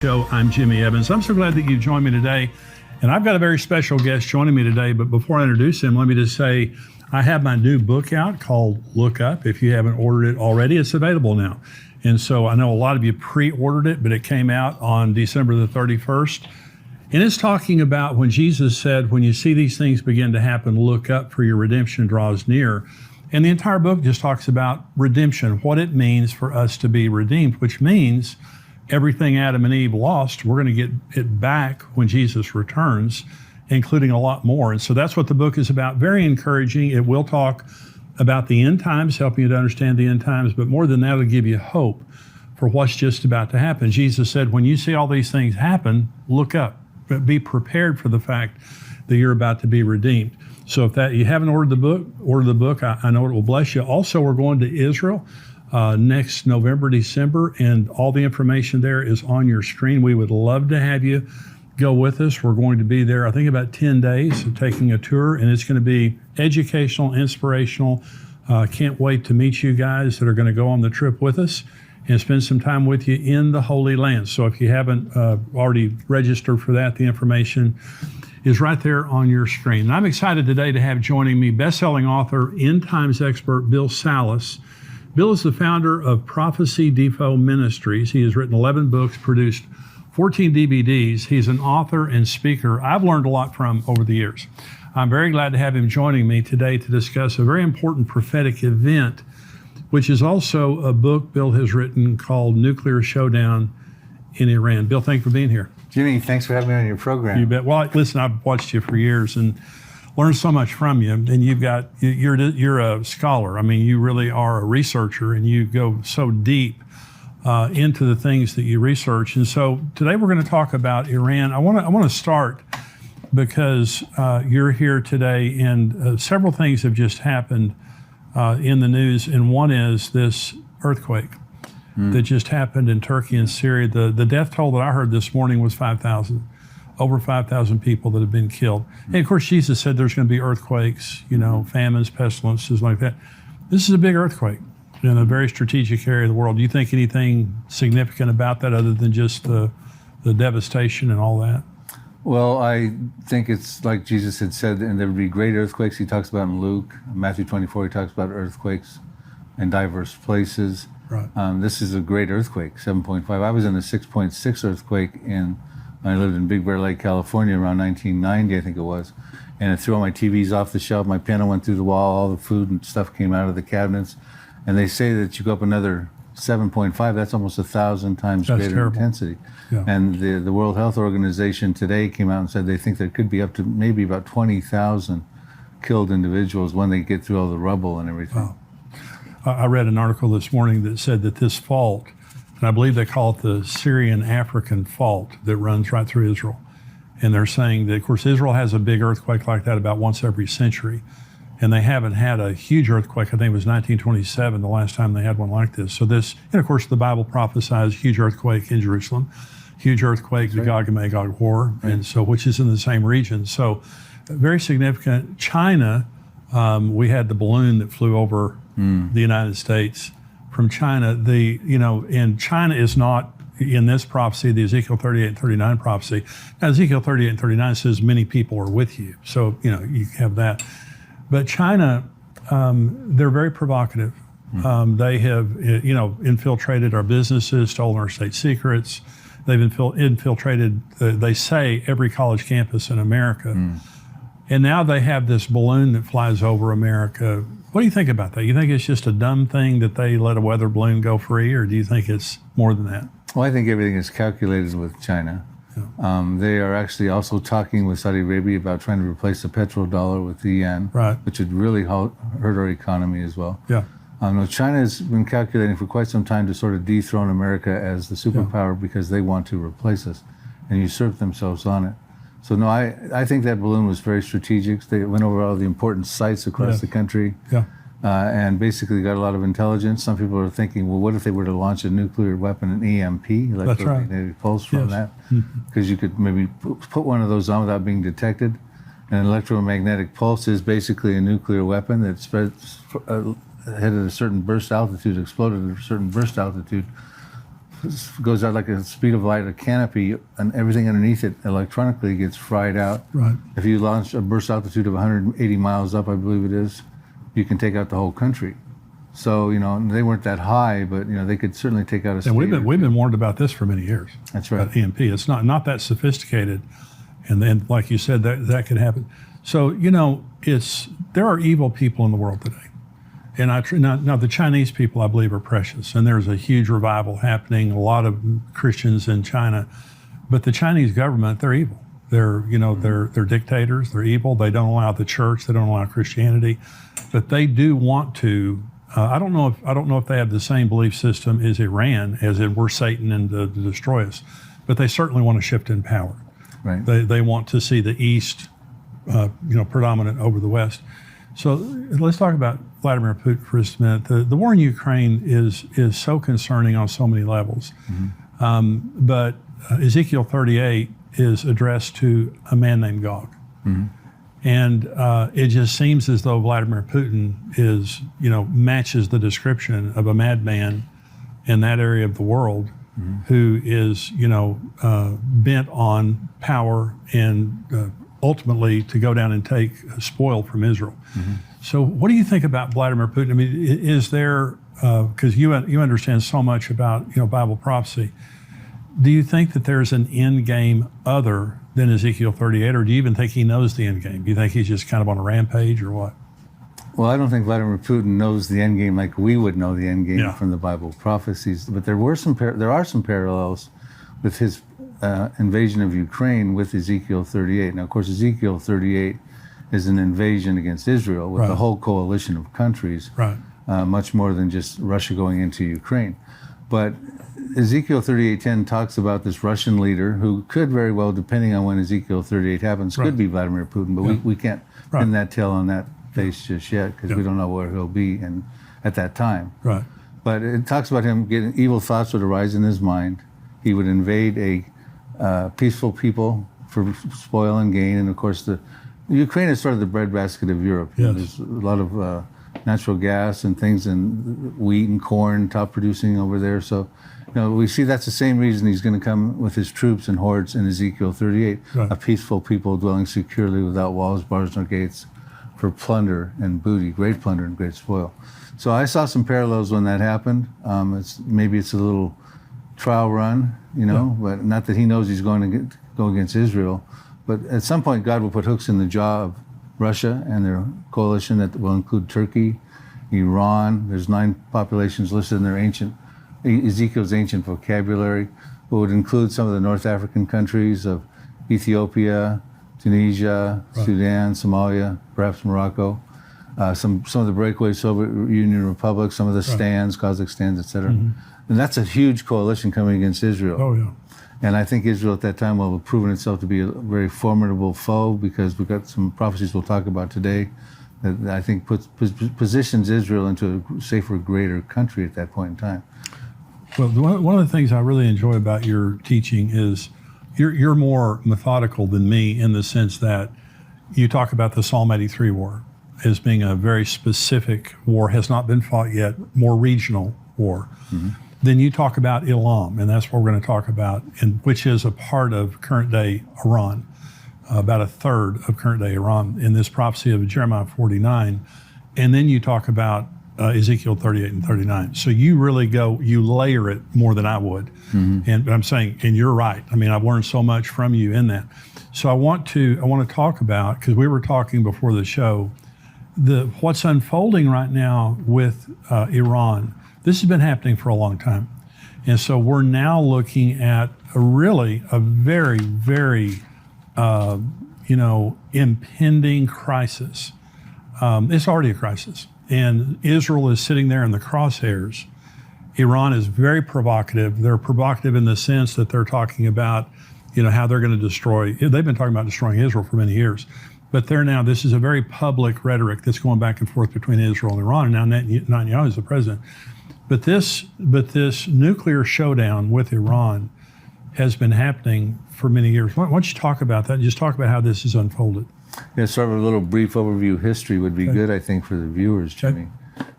Show. I'm Jimmy Evans. I'm so glad that you've joined me today. And I've got a very special guest joining me today. But before I introduce him, let me just say I have my new book out called Look Up. If you haven't ordered it already, it's available now. And so I know a lot of you pre-ordered it, but it came out on December the 31st. And it's talking about when Jesus said, when you see these things begin to happen, look up, for your redemption draws near. And the entire book just talks about redemption, what it means for us to be redeemed, which means everything Adam and Eve lost, we're going to get it back when Jesus returns, including a lot more. And so that's what the book is about. Very encouraging. It will talk about the end times, helping you to understand the end times, but more than that, it'll give you hope for what's just about to happen. Jesus said, when you see all these things happen, look up, but be prepared for the fact that you're about to be redeemed. So if that you haven't ordered the book, order the book. I know it will bless you. Also, we're going to Israel next November, December, and all the information there is on your screen. We would love to have you go with us. We're going to be there, I think, about 10 days, taking a tour, and it's going to be educational, inspirational. Can't wait to meet you guys that are going to go on the trip with us and spend some time with you in the Holy Land. So if you haven't already registered for that, the information is right there on your screen. And I'm excited today to have joining me best-selling author, end times expert, Bill Salus. Bill is the founder of Prophecy Depot Ministries. He has written 11 books, produced 14 DVDs. He's an author and speaker I've learned a lot from over the years. I'm very glad to have him joining me today to discuss a very important prophetic event, which is also a book Bill has written called Nuclear Showdown in Iran. Bill, thank you for being here. Jimmy, thanks for having me on your program. You bet. Well, listen, I've watched you for years and learned so much from you, and you're a scholar. I mean, you really are a researcher, and you go so deep into the things that you research. And so today we're going to talk about Iran. I want to start because you're here today, and several things have just happened in the news, and one is this earthquake that just happened in Turkey and Syria. The death toll that I heard this morning was 5,000. Over 5,000 people that have been killed. And of course, Jesus said there's going to be earthquakes, famines, pestilences, like that. This is a big earthquake in a very strategic area of the world. Do you think anything significant about that other than just the devastation and all that? Well, I think it's like Jesus had said, and there would be great earthquakes. He talks about in Luke, Matthew 24, he talks about earthquakes in diverse places. Right. This is a great earthquake, 7.5. I was in a 6.6 earthquake I lived in Big Bear Lake, California around 1990, I think it was. And it threw all my TVs off the shelf. My piano went through the wall. All the food and stuff came out of the cabinets. And they say that you go up another 7.5, that's almost 1,000 times That's greater terrible. intensity. Yeah. And the World Health Organization today came out and said they think there could be up to maybe about 20,000 killed individuals when they get through all the rubble and everything. Wow. I read an article this morning that said that this fault, and I believe they call it the Syrian African fault that runs right through Israel. And they're saying that, of course, Israel has a big earthquake like that about once every century. And they haven't had a huge earthquake. I think it was 1927, the last time they had one like this. So this, and of course, the Bible prophesies huge earthquake in Jerusalem, huge earthquake, the Gog and Magog war, and so, which is in the same region. So very significant. China, we had the balloon that flew over the United States from China. And China is not in this prophecy, the Ezekiel 38 and 39 prophecy. Now, Ezekiel 38 and 39 says many people are with you. So, you have that. But China, they're very provocative. They have, infiltrated our businesses, stolen our state secrets. They've infiltrated, they say, every college campus in America. And now they have this balloon that flies over America. What do you think about that? You think it's just a dumb thing that they let a weather balloon go free, or do you think it's more than that? Well, I think everything is calculated with China. Yeah. They are actually also talking with Saudi Arabia about trying to replace the petrodollar with the yen, right, which would really hurt our economy as well. Yeah. China has been calculating for quite some time to sort of dethrone America as the superpower because they want to replace us and usurp themselves on it. So no, I think that balloon was very strategic. They went over all the important sites across the country, and basically got a lot of intelligence. Some people are thinking, well, what if they were to launch a nuclear weapon, an EMP, electromagnetic pulse from that? Because you could maybe put one of those on without being detected. An electromagnetic pulse is basically a nuclear weapon that spreads, hit at a certain burst altitude, exploded at a certain burst altitude, goes out like a speed of light, a canopy, and everything underneath it electronically gets fried out. Right. If you launch a burst altitude of 180 miles up, I believe it is, you can take out the whole country. So, they weren't that high, but, they could certainly take out a state. And we've been warned about this for many years. That's right. EMP. It's not that sophisticated. And then, like you said, that could happen. So, there are evil people in the world today. And now the Chinese people, I believe, are precious. And there's a huge revival happening, a lot of Christians in China. But the Chinese government, they're evil. They're dictators. They're evil. They don't allow the church. They don't allow Christianity. But they do want to. I don't know if they have the same belief system as Iran, as in we're Satan and to destroy us. But they certainly want to shift in power. Right. They want to see the East, predominant over the West. So let's talk about Vladimir Putin for just a minute. The war in Ukraine is so concerning on so many levels. Mm-hmm. But Ezekiel 38 is addressed to a man named Gog. Mm-hmm. And it just seems as though Vladimir Putin matches the description of a madman in that area of the world, mm-hmm. who is, bent on power and ultimately to go down and take spoil from Israel. Mm-hmm. So what do you think about Vladimir Putin? I mean, is there, because you understand so much about, Bible prophecy, do you think that there's an end game other than Ezekiel 38, or do you even think he knows the end game? Do you think he's just kind of on a rampage or what? Well, I don't think Vladimir Putin knows the end game like we would know the end game from the Bible prophecies. But there are some parallels with his invasion of Ukraine with Ezekiel 38. Now, of course, Ezekiel 38 is an invasion against Israel with a whole coalition of countries, much more than just Russia going into Ukraine. But Ezekiel 38:10 talks about this Russian leader who could very well, depending on when Ezekiel 38 happens, could be Vladimir Putin, but we can't pin that tail on that face just yet because we don't know where he'll be at that time. Right. But it talks about him getting evil thoughts would arise in his mind. He would invade a peaceful people for spoil and gain, and of course Ukraine is sort of the breadbasket of Europe. Yes. There's a lot of natural gas and things, and wheat and corn top producing over there. So, we see that's the same reason he's going to come with his troops and hordes in Ezekiel 38, a peaceful people dwelling securely without walls, bars, nor gates, for plunder and booty, great plunder and great spoil. So I saw some parallels when that happened. Maybe it's a little trial run, but not that he knows he's going to go against Israel. But at some point, God will put hooks in the jaw of Russia and their coalition that will include Turkey, Iran. There's 9 populations listed in their Ezekiel's ancient vocabulary. It would include some of the North African countries of Ethiopia, Tunisia, Sudan, Somalia, perhaps Morocco, some of the breakaway Soviet Union republics, some of the stands, Kazakhstan, etc. Mm-hmm. And that's a huge coalition coming against Israel. Oh, yeah. And I think Israel at that time will have proven itself to be a very formidable foe because we've got some prophecies we'll talk about today that I think positions Israel into a safer, greater country at that point in time. Well, one of the things I really enjoy about your teaching is you're more methodical than me in the sense that you talk about the Psalm 83 war as being a very specific war, has not been fought yet, more regional war. Mm-hmm. Then you talk about Elam, and that's what we're going to talk about, which is a part of current-day Iran, about a third of current-day Iran in this prophecy of Jeremiah 49. And then you talk about Ezekiel 38 and 39. So you really you layer it more than I would. Mm-hmm. And I'm saying, and you're right. I mean, I've learned so much from you in that. So I want to talk about, because we were talking before the show, what's unfolding right now with Iran. This has been happening for a long time. And so we're now looking at a very, very, impending crisis. It's already a crisis. And Israel is sitting there in the crosshairs. Iran is very provocative. They're provocative in the sense that they're talking about, how they're going to destroy. They've been talking about destroying Israel for many years. But this is a very public rhetoric that's going back and forth between Israel and Iran. And now Netanyahu is the president. But this nuclear showdown with Iran has been happening for many years. Why don't you talk about that and just talk about how this has unfolded? Yeah, sort of a little brief overview of history would be good, I think, for the viewers, Jimmy.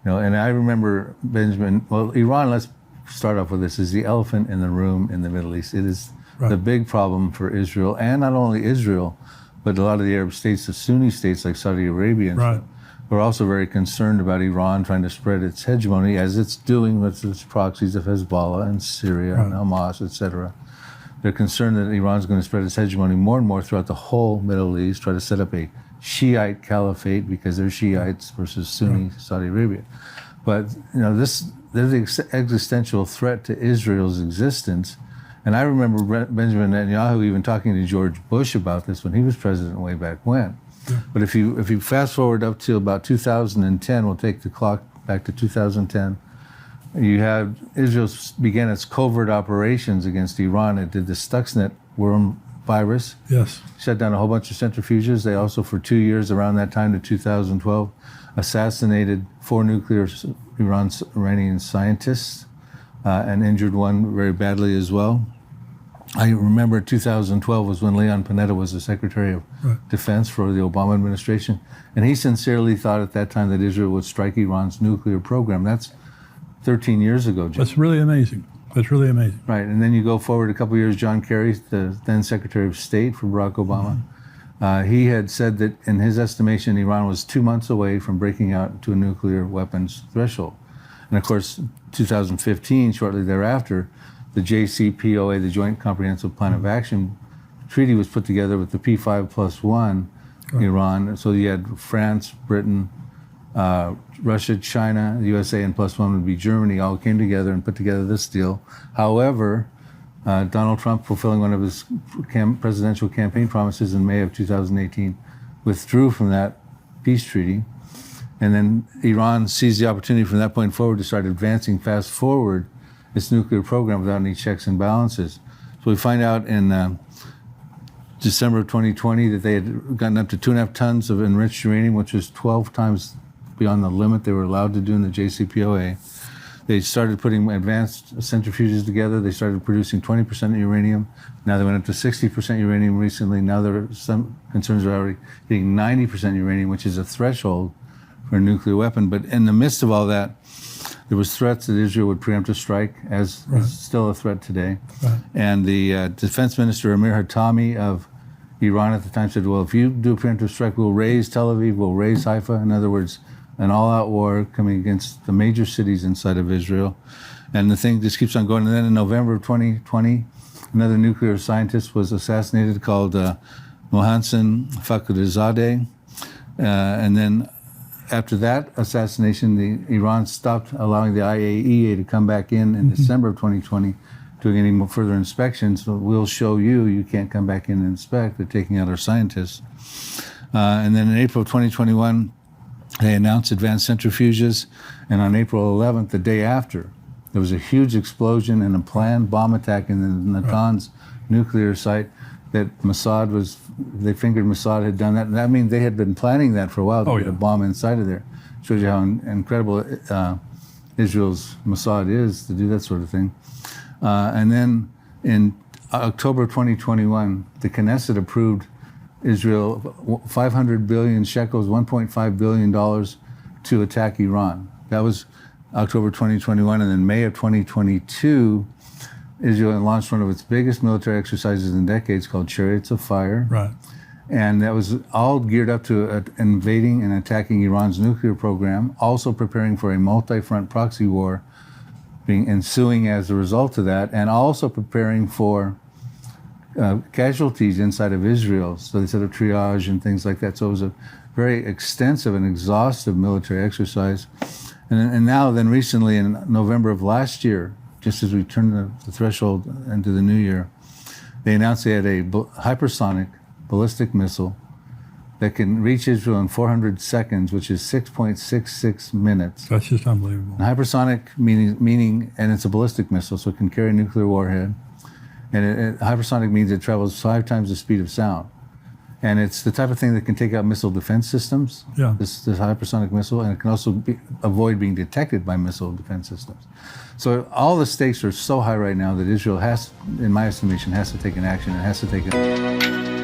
And I remember Iran, let's start off with this, is the elephant in the room in the Middle East. It is the big problem for Israel, and not only Israel, but a lot of the Arab states, the Sunni states like Saudi Arabia, and stuff, are also very concerned about Iran trying to spread its hegemony, as it's doing with its proxies of Hezbollah and Syria and Hamas, etc. They're concerned that Iran's going to spread its hegemony more and more throughout the whole Middle East, try to set up a Shiite caliphate because they're Shiites versus Sunni Saudi Arabia. But there's the existential threat to Israel's existence. And I remember Benjamin Netanyahu even talking to George Bush about this when he was president way back when. But if you fast forward up to about 2010, we'll take the clock back to 2010. You had Israel began its covert operations against Iran. It did the Stuxnet worm virus. Yes. Shut down a whole bunch of centrifuges. They also, for 2 years around that time to 2012, assassinated 4 nuclear Iranian scientists and injured one very badly as well. I remember 2012 was when Leon Panetta was the Secretary of Defense for the Obama administration. And he sincerely thought at that time that Israel would strike Iran's nuclear program. That's 13 years ago, Jim. That's really amazing. That's really amazing. Right, and then you go forward a couple of years, John Kerry, the then Secretary of State for Barack Obama, he had said that in his estimation, Iran was 2 months away from breaking out to a nuclear weapons threshold. And of course, 2015, shortly thereafter, the JCPOA, the Joint Comprehensive Plan of Action treaty, was put together with the P5+1 Iran. So you had France, Britain, Russia, China, the USA, and +1 would be Germany, all came together and put together this deal. However, Donald Trump, fulfilling one of his presidential campaign promises in May of 2018, withdrew from that peace treaty. And then Iran seized the opportunity from that point forward to start advancing fast forward its nuclear program without any checks and balances. So we find out in December of 2020 that they had gotten up to 2.5 tons of enriched uranium, which was 12 times beyond the limit they were allowed to do in the JCPOA. They started putting advanced centrifuges together. They started producing 20% uranium. Now they went up to 60% uranium recently. Now there are some concerns are already hitting 90% uranium, which is a threshold for a nuclear weapon. But in the midst of all that, there was threats that Israel would preempt a strike, as is still a threat today. And the defense minister, Amir Hatami of Iran at the time, said, well, if you do a preemptive strike, we'll raise Tel Aviv, we'll raise Haifa. In other words, an all-out war coming against the major cities inside of Israel. And the thing just keeps on going. And then in November of 2020, another nuclear scientist was assassinated called Mohsen Fakhrizadeh. And then after that assassination, Iran stopped allowing the IAEA to come back in December of 2020, doing any more further inspections. So we'll show you can't come back in and inspect. They're taking out our scientists. And then in April of 2021, they announced advanced centrifuges. And on April 11th, the day after, there was a huge explosion and a planned bomb attack in the Natanz nuclear site that they fingered Mossad had done that. And that means they had been planning that for a while to get a bomb inside of there. Shows you how incredible Israel's Mossad is to do that sort of thing. And then in October 2021, the Knesset approved Israel 500 billion shekels, $1.5 billion to attack Iran. That was October 2021. And then May of 2022, Israel launched one of its biggest military exercises in decades called Chariots of Fire. Right. And that was all geared up to invading and attacking Iran's nuclear program, also preparing for a multi-front proxy war ensuing as a result of that, and also preparing for casualties inside of Israel. So they set up triage and things like that. So it was a very extensive and exhaustive military exercise. And now then recently in November of last year, just as we turned the threshold into the new year, they announced they had a hypersonic ballistic missile that can reach Israel in 400 seconds, which is 6.66 minutes. That's just unbelievable. And hypersonic meaning, and it's a ballistic missile, so it can carry a nuclear warhead. And hypersonic means it travels 5 times the speed of sound. And it's the type of thing that can take out missile defense systems, this hypersonic missile, and it can also avoid being detected by missile defense systems. So all the stakes are so high right now that Israel has, in my estimation, has to take an action. It has to take it.